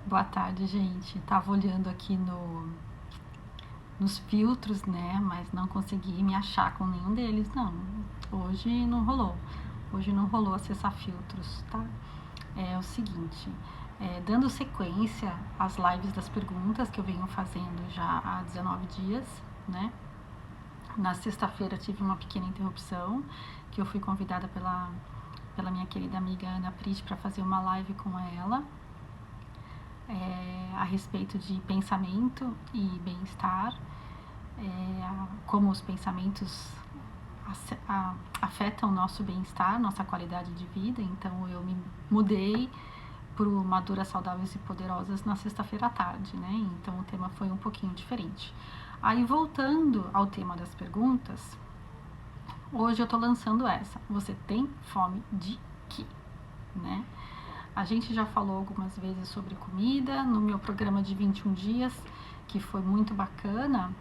Boa tarde, gente. Tava olhando aqui nos filtros, né? Mas não consegui me achar com nenhum deles, não. Hoje não rolou. Hoje não rolou acessar filtros, tá? É o seguinte, dando sequência às lives das perguntas que eu venho fazendo já há 19 dias, né? Na sexta-feira tive uma pequena interrupção, que eu fui convidada pela minha querida amiga Ana Prit para fazer uma live com ela. A respeito de pensamento e bem-estar, como os pensamentos afetam o nosso bem-estar, nossa qualidade de vida. Então eu me mudei para o Maduras Saudáveis e Poderosas na sexta-feira à tarde, né? Então o tema foi um pouquinho diferente. Aí voltando ao tema das perguntas, hoje eu tô lançando essa: você tem fome de quê? Né? A gente já falou algumas vezes sobre comida no meu programa de 21 dias, que foi muito bacana.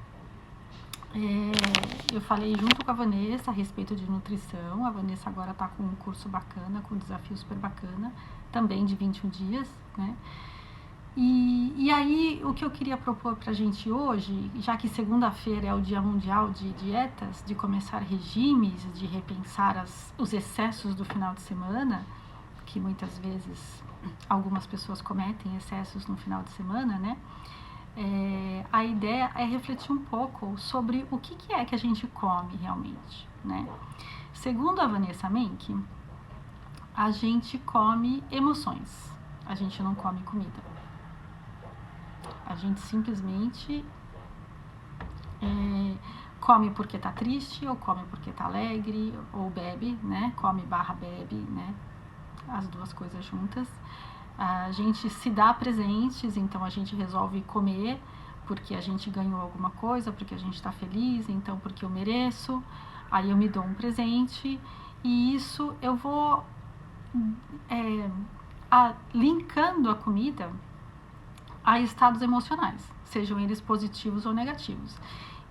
Eu falei junto com a Vanessa a respeito de nutrição. A Vanessa agora está com um curso bacana, com um desafio super bacana, também de 21 dias, né? E aí, o que eu queria propor pra gente hoje, já que segunda-feira é o Dia Mundial de Dietas, de começar regimes, de repensar os excessos do final de semana, que muitas vezes algumas pessoas cometem excessos no final de semana, né? A ideia é refletir um pouco sobre o que é que a gente come realmente, né? Segundo a Vanessa Menck, a gente come emoções, a gente não come comida. A gente simplesmente come porque tá triste, ou come porque tá alegre, ou bebe, né? Come / bebe, né? As duas coisas juntas. A gente se dá presentes, então a gente resolve comer porque a gente ganhou alguma coisa, porque a gente está feliz, então porque eu mereço, aí eu me dou um presente, e isso eu vou linkando a comida a estados emocionais, sejam eles positivos ou negativos.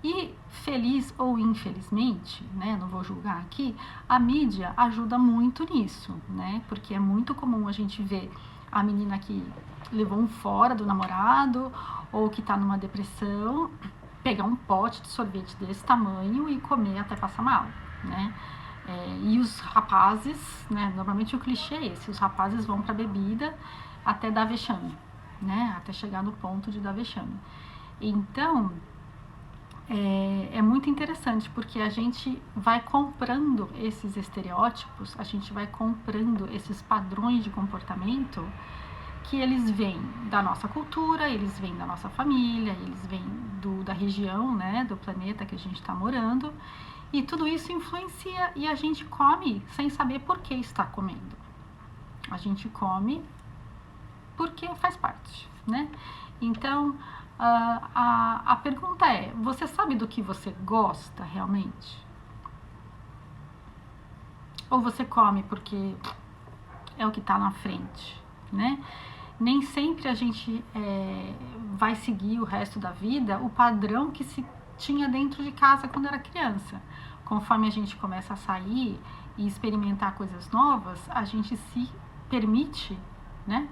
E feliz ou infelizmente, né, não vou julgar aqui, a mídia ajuda muito nisso, né, porque é muito comum a gente ver a menina que levou um fora do namorado ou que tá numa depressão, pegar um pote de sorvete desse tamanho e comer até passar mal, né. E os rapazes, né, normalmente o clichê é esse, os rapazes vão pra bebida até dar vexame, né, até chegar no ponto de dar vexame. Então, é muito interessante, porque a gente vai comprando esses estereótipos, a gente vai comprando esses padrões de comportamento que eles vêm da nossa cultura, eles vêm da nossa família, eles vêm da região, né, do planeta que a gente está morando, e tudo isso influencia e a gente come sem saber por que está comendo. A gente come porque faz parte, né? Então, a pergunta é: você sabe do que você gosta realmente? Ou você come porque é o que está na frente, né? Nem sempre a gente vai seguir o resto da vida o padrão que se tinha dentro de casa quando era criança. Conforme a gente começa a sair e experimentar coisas novas, a gente se permite, né,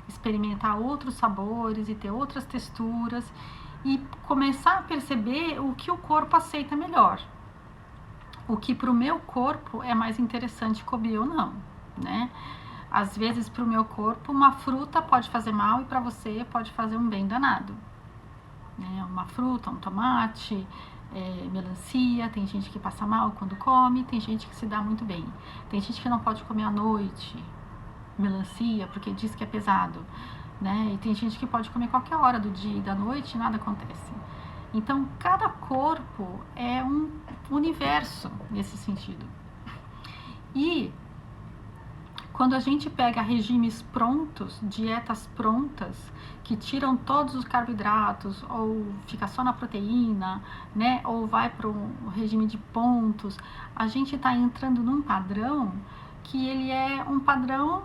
experimentar outros sabores e ter outras texturas e começar a perceber o que o corpo aceita melhor, o que para o meu corpo é mais interessante comer ou não, né? Às vezes para o meu corpo uma fruta pode fazer mal e para você pode fazer um bem danado, né? Uma fruta, um tomate, melancia, tem gente que passa mal quando come, tem gente que se dá muito bem, tem gente que não pode comer à noite melancia porque diz que é pesado, né? E tem gente que pode comer qualquer hora do dia e da noite e nada acontece. Então cada corpo é um universo nesse sentido. E quando a gente pega regimes prontos, dietas prontas, que tiram todos os carboidratos, ou fica só na proteína, né, ou vai para um regime de pontos, a gente está entrando num padrão que ele é um padrão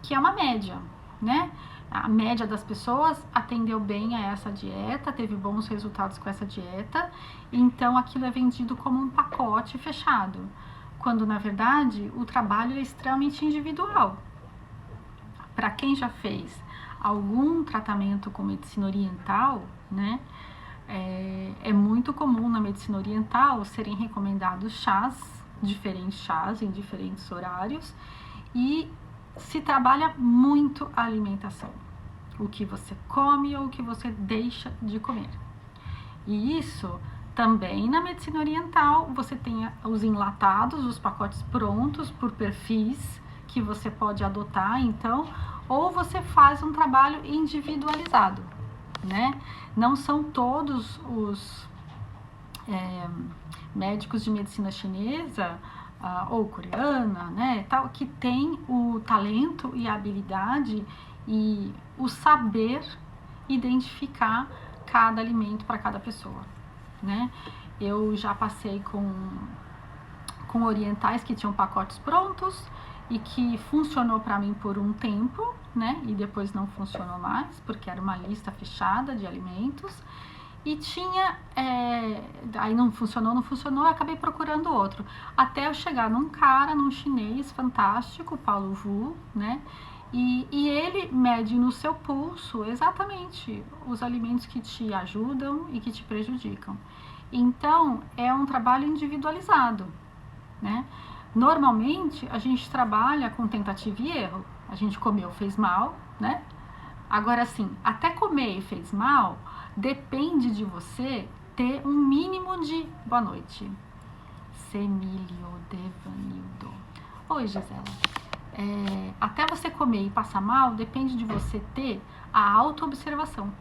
que é uma média, né? A média das pessoas atendeu bem a essa dieta, teve bons resultados com essa dieta, então aquilo é vendido como um pacote fechado, quando na verdade o trabalho é extremamente individual. Para quem já fez algum tratamento com medicina oriental, né, é muito comum na medicina oriental serem recomendados chás, diferentes chás em diferentes horários, e se trabalha muito a alimentação, o que você come ou o que você deixa de comer. E isso também na medicina oriental, você tem os enlatados, os pacotes prontos por perfis que você pode adotar, então, ou você faz um trabalho individualizado, né? Não são todos os médicos de medicina chinesa ou coreana, né, tal, que tem o talento e a habilidade e o saber identificar cada alimento para cada pessoa, né? Eu já passei com orientais que tinham pacotes prontos e que funcionou para mim por um tempo, né? E depois não funcionou mais, porque era uma lista fechada de alimentos. E tinha, aí não funcionou, eu acabei procurando outro. Até eu chegar num chinês fantástico, Paulo Vu, né? E ele mede no seu pulso exatamente os alimentos que te ajudam e que te prejudicam. Então, é um trabalho individualizado, né? Normalmente, a gente trabalha com tentativa e erro. A gente comeu, fez mal, né? Agora, assim, até comer e fez mal, depende de você ter um mínimo de boa noite. Semílio Devanildo. Oi, Gisela. Até você comer e passar mal, depende de você ter a autoobservação.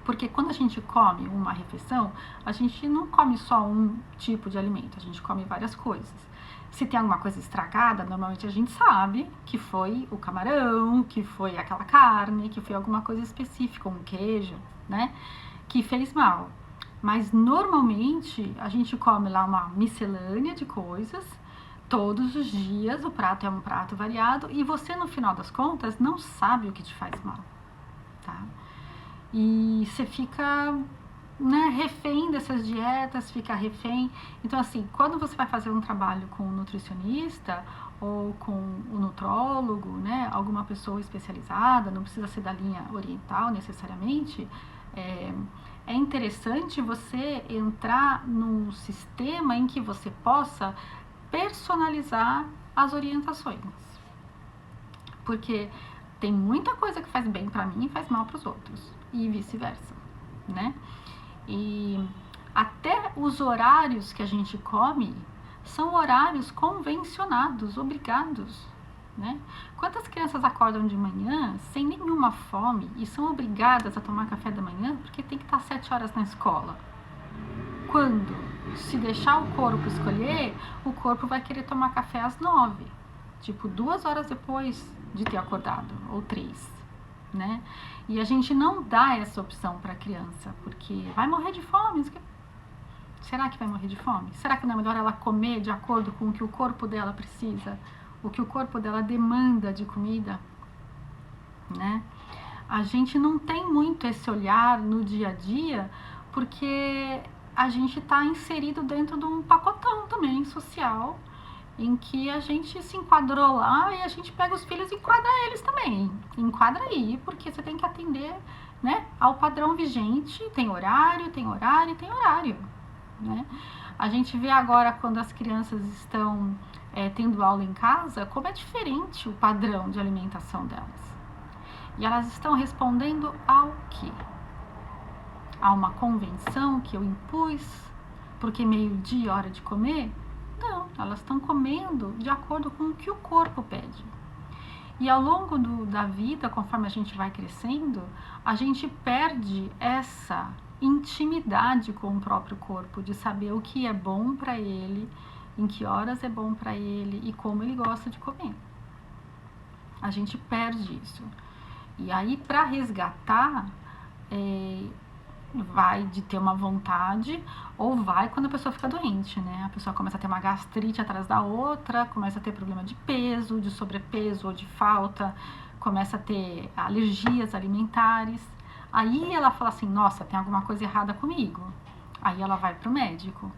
Porque quando a gente come uma refeição, a gente não come só um tipo de alimento, a gente come várias coisas. Se tem alguma coisa estragada, normalmente a gente sabe que foi o camarão, que foi aquela carne, que foi alguma coisa específica, um queijo, né, que fez mal. Mas normalmente a gente come lá uma miscelânea de coisas, todos os dias o prato é um prato variado e você no final das contas não sabe o que te faz mal, tá? E você fica, né, refém dessas dietas, fica refém. Então, assim, quando você vai fazer um trabalho com um nutricionista ou com um nutrólogo, né, alguma pessoa especializada, não precisa ser da linha oriental necessariamente, é interessante você entrar num sistema em que você possa personalizar as orientações. Porque tem muita coisa que faz bem para mim e faz mal para os outros. E vice-versa, né? E até os horários que a gente come são horários convencionados, obrigados, né? Quantas crianças acordam de manhã sem nenhuma fome e são obrigadas a tomar café da manhã porque tem que estar 7 horas na escola? Quando, se deixar o corpo escolher, o corpo vai querer tomar café às 9, tipo 2 horas depois de ter acordado, ou 3, né? E a gente não dá essa opção para a criança, porque vai morrer de fome. Será que vai morrer de fome? Será que não é melhor ela comer de acordo com o que o corpo dela precisa, o que o corpo dela demanda de comida, né? A gente não tem muito esse olhar no dia a dia, porque a gente está inserido dentro de um pacotão também social, em que a gente se enquadrou lá e a gente pega os filhos e enquadra eles também. Enquadra aí, porque você tem que atender, né, ao padrão vigente, tem horário, né? A gente vê agora quando as crianças estão tendo aula em casa, como é diferente o padrão de alimentação delas. E elas estão respondendo ao quê? A uma convenção que eu impus, porque meio-dia, hora de comer? Não, elas estão comendo de acordo com o que o corpo pede. E ao longo da vida, conforme a gente vai crescendo, a gente perde essa intimidade com o próprio corpo, de saber o que é bom para ele, em que horas é bom para ele e como ele gosta de comer. A gente perde isso. E aí, para resgatar, vai de ter uma vontade, ou vai quando a pessoa fica doente, né? A pessoa começa a ter uma gastrite atrás da outra, começa a ter problema de peso, de sobrepeso ou de falta, começa a ter alergias alimentares. Aí ela fala assim, nossa, tem alguma coisa errada comigo. Aí ela vai pro médico.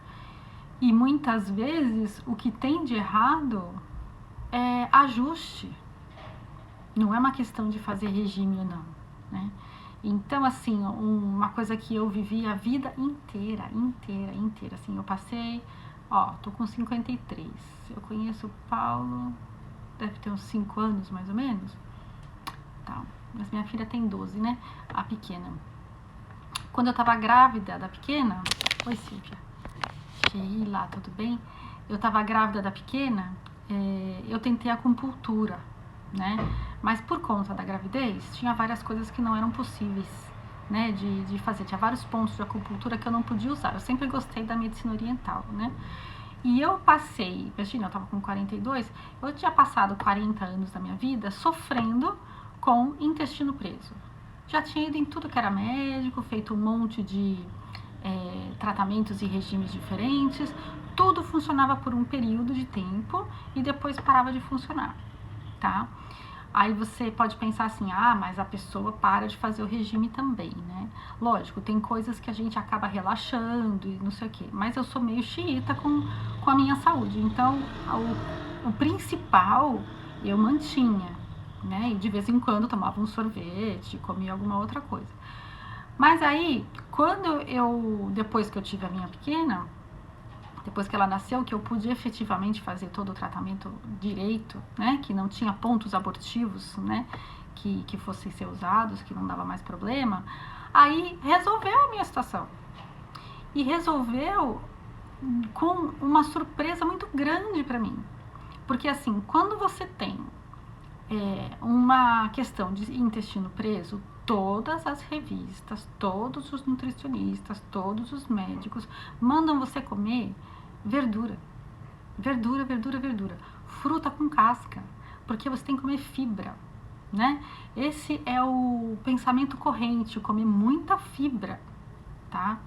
E muitas vezes o que tem de errado é ajuste. Não é uma questão de fazer regime ou não, né? Então, assim, uma coisa que eu vivi a vida inteira, assim, eu passei, tô com 53, eu conheço o Paulo, deve ter uns 5 anos, mais ou menos, tá, mas minha filha tem 12, né, a pequena. Quando eu tava grávida da pequena, oi Silvia, Sheila, tudo bem? Eu tava grávida da pequena, eu tentei acupuntura, né? Mas por conta da gravidez, tinha várias coisas que não eram possíveis, né, de fazer. Tinha vários pontos de acupuntura que eu não podia usar. Eu sempre gostei da medicina oriental, né? E eu passei, imagina, eu tava com 42, eu tinha passado 40 anos da minha vida sofrendo com intestino preso. Já tinha ido em tudo que era médico, feito um monte de tratamentos e regimes diferentes. Tudo funcionava por um período de tempo e depois parava de funcionar, tá? Aí você pode pensar assim, mas a pessoa para de fazer o regime também, né? Lógico, tem coisas que a gente acaba relaxando e não sei o quê, mas eu sou meio xiita com a minha saúde, então o principal eu mantinha, né? E de vez em quando tomava um sorvete, comia alguma outra coisa. Mas aí, depois que eu tive a minha pequena, depois que ela nasceu, que eu pude efetivamente fazer todo o tratamento direito, né, que não tinha pontos abortivos, né, que fossem ser usados, que não dava mais problema, aí resolveu a minha situação. E resolveu com uma surpresa muito grande para mim. Porque assim, quando você tem uma questão de intestino preso, todas as revistas, todos os nutricionistas, todos os médicos mandam você comer verdura, fruta com casca, porque você tem que comer fibra, né? Esse é o pensamento corrente, comer muita fibra, tá?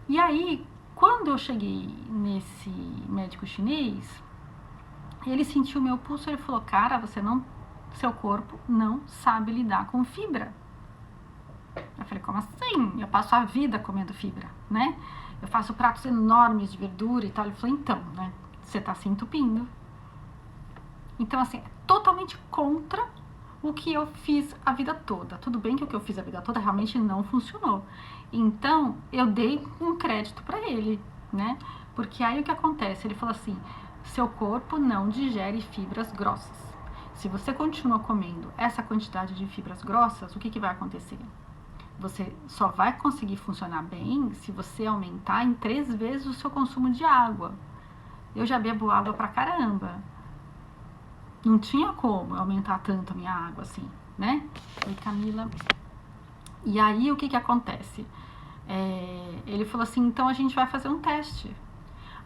E aí, quando eu cheguei nesse médico chinês, ele sentiu meu pulso e ele falou, cara, seu corpo não sabe lidar com fibra. Eu falei, como assim? Eu passo a vida comendo fibra, né? Eu faço pratos enormes de verdura e tal. Ele falou, então, né? Você tá se entupindo. Então, assim, é totalmente contra o que eu fiz a vida toda. Tudo bem que o que eu fiz a vida toda realmente não funcionou. Então, eu dei um crédito pra ele, né? Porque aí o que acontece? Ele falou assim, seu corpo não digere fibras grossas. Se você continua comendo essa quantidade de fibras grossas, o que vai acontecer? Você só vai conseguir funcionar bem se você aumentar em 3 vezes o seu consumo de água. Eu já bebo água pra caramba. Não tinha como aumentar tanto a minha água assim, né? Oi, Camila. E aí, o que acontece? Ele falou assim, então a gente vai fazer um teste.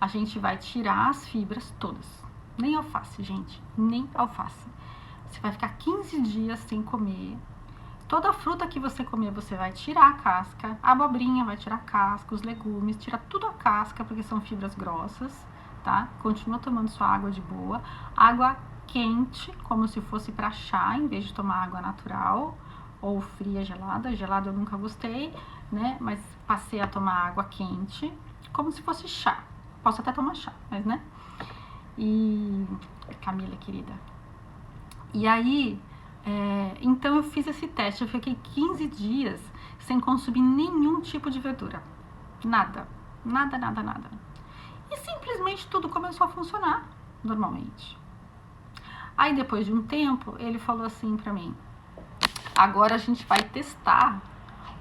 A gente vai tirar as fibras todas. Nem alface, gente. Nem alface. Você vai ficar 15 dias sem comer. Toda a fruta que você comer, você vai tirar a casca. A abobrinha vai tirar a casca, os legumes, tira tudo a casca, porque são fibras grossas, tá? Continua tomando sua água de boa. Água quente, como se fosse para chá, em vez de tomar água natural, ou fria, gelada. Gelada eu nunca gostei, né? Mas passei a tomar água quente, como se fosse chá. Posso até tomar chá, mas, né? E... Camila, querida. E aí... então eu fiz esse teste, eu fiquei 15 dias sem consumir nenhum tipo de verdura, nada. E simplesmente tudo começou a funcionar normalmente. Aí depois de um tempo ele falou assim pra mim, agora a gente vai testar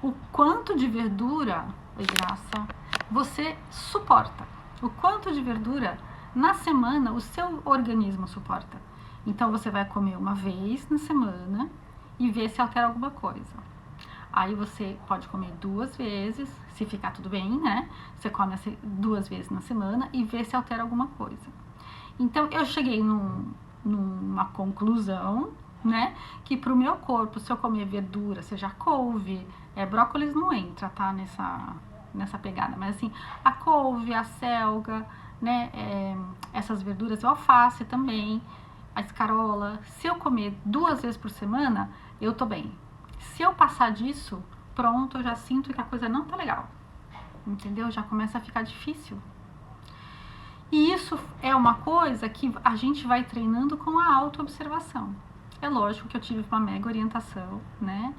o quanto de verdura, graça, você suporta, o quanto de verdura na semana o seu organismo suporta. Então, você vai comer uma vez na semana e ver se altera alguma coisa. Aí, você pode comer 2 vezes, se ficar tudo bem, né? Você come 2 vezes na semana e vê se altera alguma coisa. Então, eu cheguei numa conclusão, né? Que pro meu corpo, se eu comer verdura, seja couve, brócolis não entra, tá? Nessa pegada. Mas, assim, a couve, a selga, né? Essas verduras, o alface também, a escarola, se eu comer 2 vezes por semana, eu tô bem. Se eu passar disso, pronto, eu já sinto que a coisa não tá legal. Entendeu? Já começa a ficar difícil. E isso é uma coisa que a gente vai treinando com a autoobservação. É lógico que eu tive uma mega orientação, né?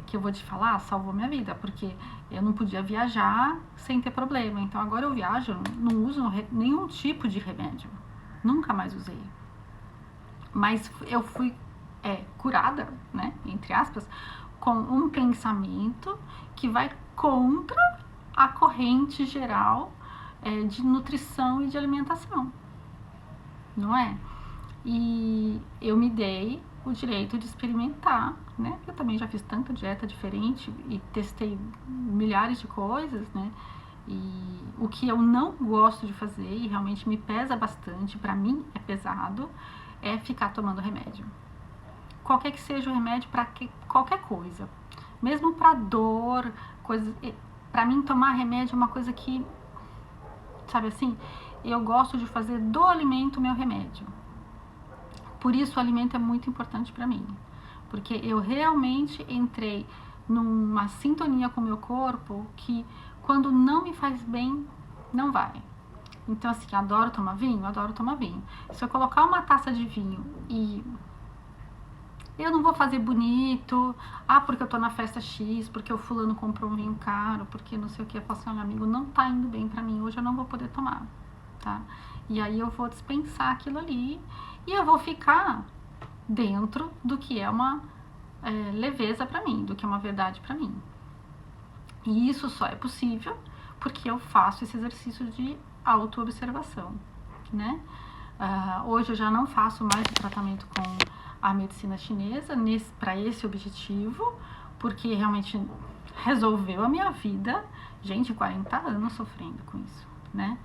Que eu vou te falar, salvou minha vida, porque eu não podia viajar sem ter problema. Então agora eu viajo, não uso nenhum tipo de remédio. Nunca mais usei. Mas eu fui curada, né? Entre aspas, com um pensamento que vai contra a corrente geral de nutrição e de alimentação. Não é? E eu me dei o direito de experimentar, né? Eu também já fiz tanta dieta diferente e testei milhares de coisas, né? E o que eu não gosto de fazer e realmente me pesa bastante, pra mim é pesado, é ficar tomando remédio. Qualquer que seja o remédio para qualquer coisa, mesmo para dor, coisas. Para mim tomar remédio é uma coisa que, sabe assim, eu gosto de fazer do alimento meu remédio. Por isso o alimento é muito importante para mim, porque eu realmente entrei numa sintonia com o meu corpo que quando não me faz bem, não vai. Então assim, adoro tomar vinho. Se eu colocar uma taça de vinho e eu não vou fazer bonito, porque eu tô na festa X, porque o fulano comprou um vinho caro, porque não sei o que, eu falo assim, olha amigo, não tá indo bem pra mim, hoje eu não vou poder tomar, tá? E aí eu vou dispensar aquilo ali e eu vou ficar dentro do que é uma leveza pra mim, do que é uma verdade pra mim. E isso só é possível porque eu faço esse exercício de autoobservação, né? Hoje eu já não faço mais o tratamento com a medicina chinesa para esse objetivo, porque realmente resolveu a minha vida. Gente, 40 anos sofrendo com isso, né?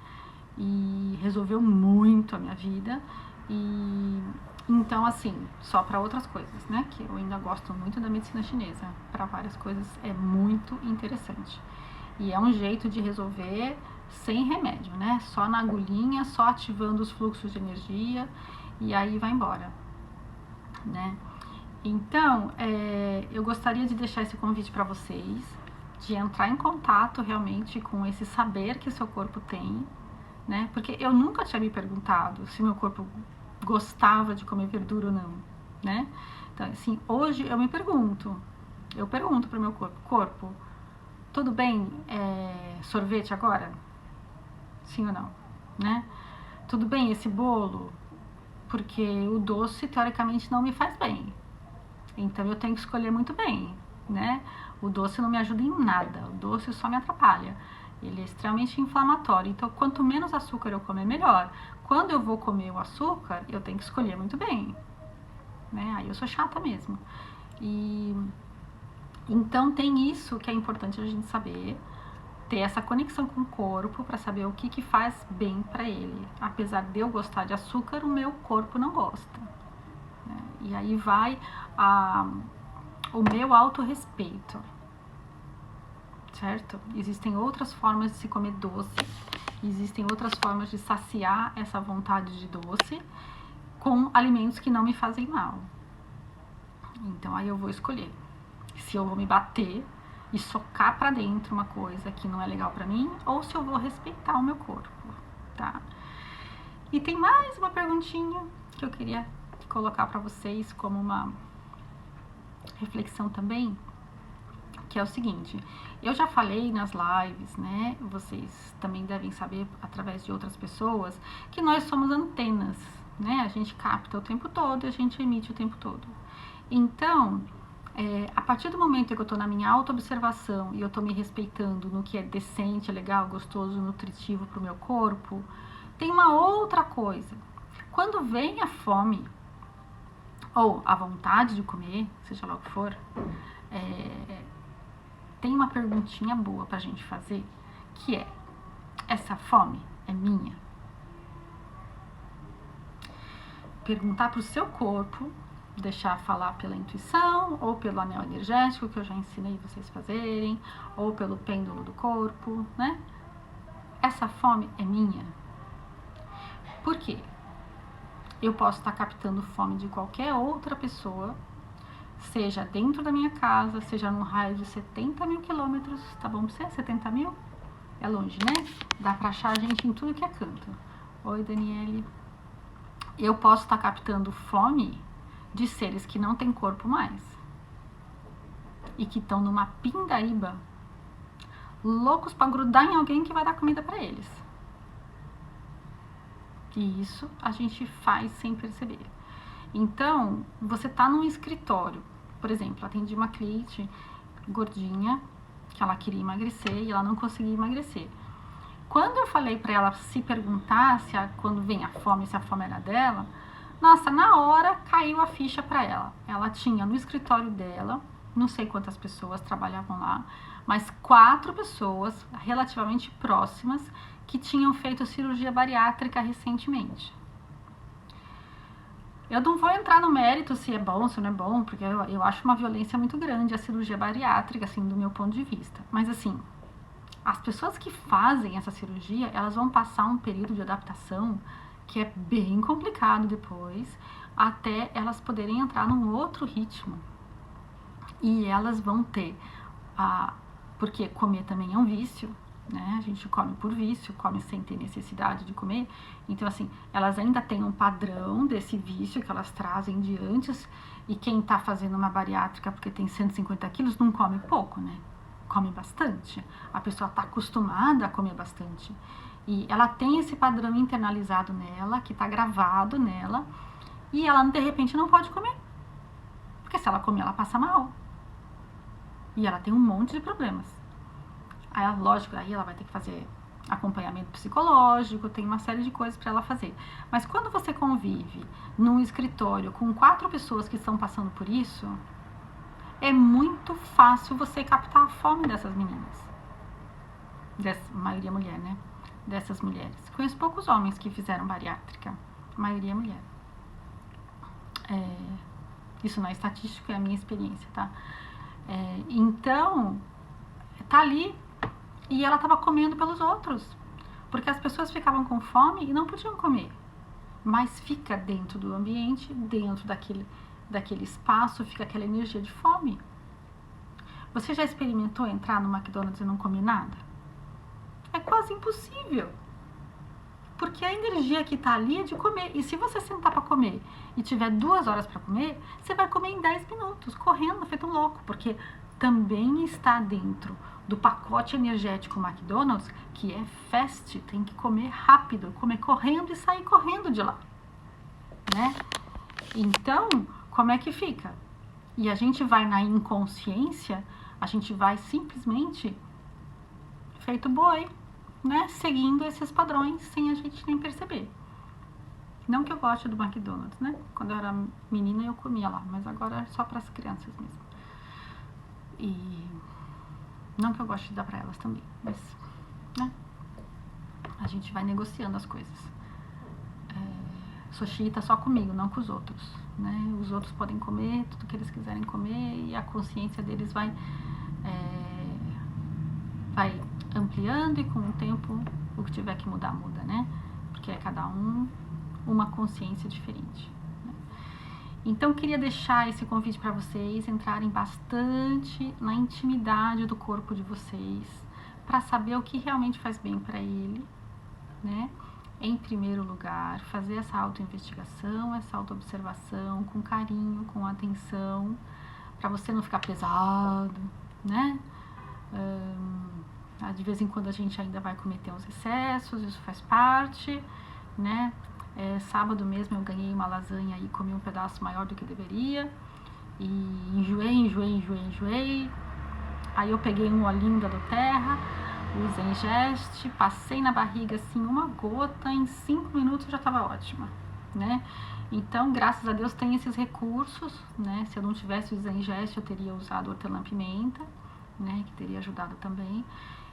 E resolveu muito a minha vida. E então, assim, só para outras coisas, né? Que eu ainda gosto muito da medicina chinesa. Para várias coisas é muito interessante. E é um jeito de resolver sem remédio, né? Só na agulhinha, só ativando os fluxos de energia e aí vai embora, né? Então, eu gostaria de deixar esse convite para vocês, de entrar em contato realmente com esse saber que o seu corpo tem, né? Porque eu nunca tinha me perguntado se meu corpo gostava de comer verdura ou não, né? Então, assim, hoje eu pergunto pro meu corpo, tudo bem sorvete agora? Sim ou não, né? Tudo bem esse bolo? Porque o doce, teoricamente, não me faz bem. Então, eu tenho que escolher muito bem, né? O doce não me ajuda em nada. O doce só me atrapalha. Ele é extremamente inflamatório. Então, quanto menos açúcar eu comer, melhor. Quando eu vou comer o açúcar, eu tenho que escolher muito bem, né? Aí eu sou chata mesmo. E então, tem isso que é importante a gente saber. Ter essa conexão com o corpo para saber o que faz bem para ele. Apesar de eu gostar de açúcar, o meu corpo não gosta, né? E aí vai o meu autorrespeito, certo? Existem outras formas de se comer doce, existem outras formas de saciar essa vontade de doce com alimentos que não me fazem mal. Então aí eu vou escolher se eu vou me bater e socar pra dentro uma coisa que não é legal pra mim, ou se eu vou respeitar o meu corpo, tá? E tem mais uma perguntinha que eu queria colocar pra vocês como uma reflexão também, que é o seguinte, eu já falei nas lives, né, vocês também devem saber através de outras pessoas, que nós somos antenas, né, a gente capta o tempo todo e a gente emite o tempo todo. Então, a partir do momento que eu tô na minha auto-observação e eu tô me respeitando no que é decente, legal, gostoso, nutritivo pro meu corpo, tem uma outra coisa. Quando vem a fome, ou a vontade de comer, seja lá o que for, tem uma perguntinha boa pra gente fazer, que é, essa fome é minha? Perguntar pro seu corpo, deixar falar pela intuição, ou pelo anel energético, que eu já ensinei vocês fazerem, ou pelo pêndulo do corpo, né? Essa fome é minha? Por quê? Eu posso estar captando fome de qualquer outra pessoa, seja dentro da minha casa, seja num raio de 70 mil quilômetros, tá bom pra você? 70 mil? É longe, né? Dá pra achar a gente em tudo que é canto. Oi, Daniele. Eu posso estar captando fome de seres que não têm corpo mais e que estão numa pindaíba, loucos para grudar em alguém que vai dar comida para eles. E isso a gente faz sem perceber. Então, você tá num escritório, por exemplo, atendi uma cliente gordinha, que ela queria emagrecer e ela não conseguia emagrecer. Quando eu falei para ela se perguntar quando vem a fome, se a fome era dela, nossa, na hora caiu a ficha para ela. Ela tinha no escritório dela, não sei quantas pessoas trabalhavam lá, mas 4 pessoas relativamente próximas que tinham feito cirurgia bariátrica recentemente. Eu não vou entrar no mérito se é bom, se não é bom, porque eu acho uma violência muito grande a cirurgia bariátrica, assim, do meu ponto de vista. Mas, assim, as pessoas que fazem essa cirurgia, elas vão passar um período de adaptação que é bem complicado depois, até elas poderem entrar num outro ritmo. E elas vão ter, porque comer também é um vício, né? A gente come por vício, come sem ter necessidade de comer. Então, assim, elas ainda têm um padrão desse vício que elas trazem de antes. E quem tá fazendo uma bariátrica porque tem 150 quilos não come pouco, né? Come bastante. A pessoa tá acostumada a comer bastante. E ela tem esse padrão internalizado nela, que tá gravado nela. E ela, de repente, não pode comer. Porque se ela comer, ela passa mal. E ela tem um monte de problemas. Aí, lógico, aí ela vai ter que fazer acompanhamento psicológico, tem uma série de coisas para ela fazer. Mas quando você convive num escritório com 4 pessoas que estão passando por isso, é muito fácil você captar a fome dessas meninas. Maioria mulher, né? Dessas mulheres. Conheço poucos homens que fizeram bariátrica. A maioria é mulher. Isso não é estatístico, é a minha experiência, tá? Então, tá ali. E ela estava comendo pelos outros, porque as pessoas ficavam com fome e não podiam comer. Mas fica dentro do ambiente, dentro daquele espaço, fica aquela energia de fome. Você já experimentou entrar no McDonald's e não comer nada? É quase impossível. Porque a energia que está ali é de comer. E se você sentar para comer e tiver 2 horas para comer, você vai comer em 10 minutos, correndo, feito um louco, porque também está dentro do pacote energético McDonald's, que é fast, tem que comer rápido, comer correndo e sair correndo de lá, né? Então, como é que fica? E a gente vai na inconsciência, a gente vai simplesmente feito boi, né? Seguindo esses padrões sem a gente nem perceber. Não que eu goste do McDonald's, né? Quando eu era menina eu comia lá, mas agora é só para as crianças mesmo. E não que eu goste de dar pra elas também, mas, né? A gente vai negociando as coisas. Sushi tá só comigo, não com os outros, né? Os outros podem comer tudo que eles quiserem comer e a consciência deles vai ampliando e com o tempo o que tiver que mudar, muda, né? Porque é cada um uma consciência diferente. Então, eu queria deixar esse convite para vocês entrarem bastante na intimidade do corpo de vocês, para saber o que realmente faz bem para ele, né? Em primeiro lugar, fazer essa autoinvestigação, essa autoobservação com carinho, com atenção, para você não ficar pesado, né? De vez em quando a gente ainda vai cometer uns excessos, isso faz parte, né? Sábado mesmo eu ganhei uma lasanha e comi um pedaço maior do que deveria e enjoei. Aí eu peguei um olhinho da Doterra, o Zengest, passei na barriga assim uma gota, em 5 minutos já estava ótima, né? Então, graças a Deus tem esses recursos, né? Se eu não tivesse o Zengest eu teria usado hortelã-pimenta, né? Que teria ajudado também.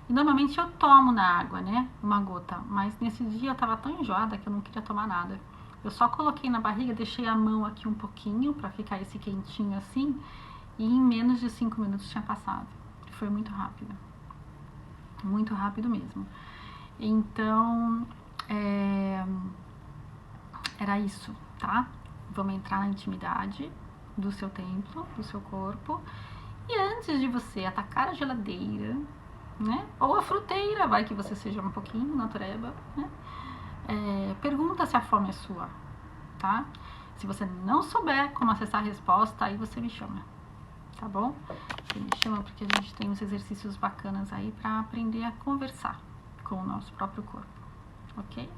E normalmente eu tomo na água, né? Uma gota. Mas nesse dia eu tava tão enjoada que eu não queria tomar nada. Eu só coloquei na barriga, deixei a mão aqui um pouquinho pra ficar esse quentinho assim. E em menos de 5 minutos tinha passado. Foi muito rápido. Muito rápido mesmo. Então, era isso, tá? Vamos entrar na intimidade do seu templo, do seu corpo. E antes de você atacar a geladeira, né? Ou a fruteira, vai que você seja um pouquinho natureba, né? Pergunta se a fome é sua, tá? Se você não souber como acessar a resposta, aí você me chama, tá bom? Você me chama porque a gente tem uns exercícios bacanas aí para aprender a conversar com o nosso próprio corpo, ok?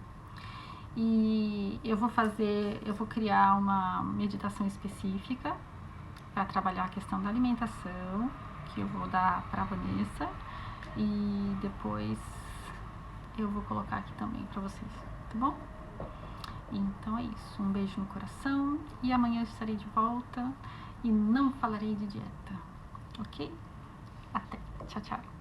E eu vou criar uma meditação específica para trabalhar a questão da alimentação, que eu vou dar para a Vanessa, e depois eu vou colocar aqui também para vocês, tá bom? Então é isso, um beijo no coração e amanhã eu estarei de volta e não falarei de dieta, ok? Até, tchau, tchau.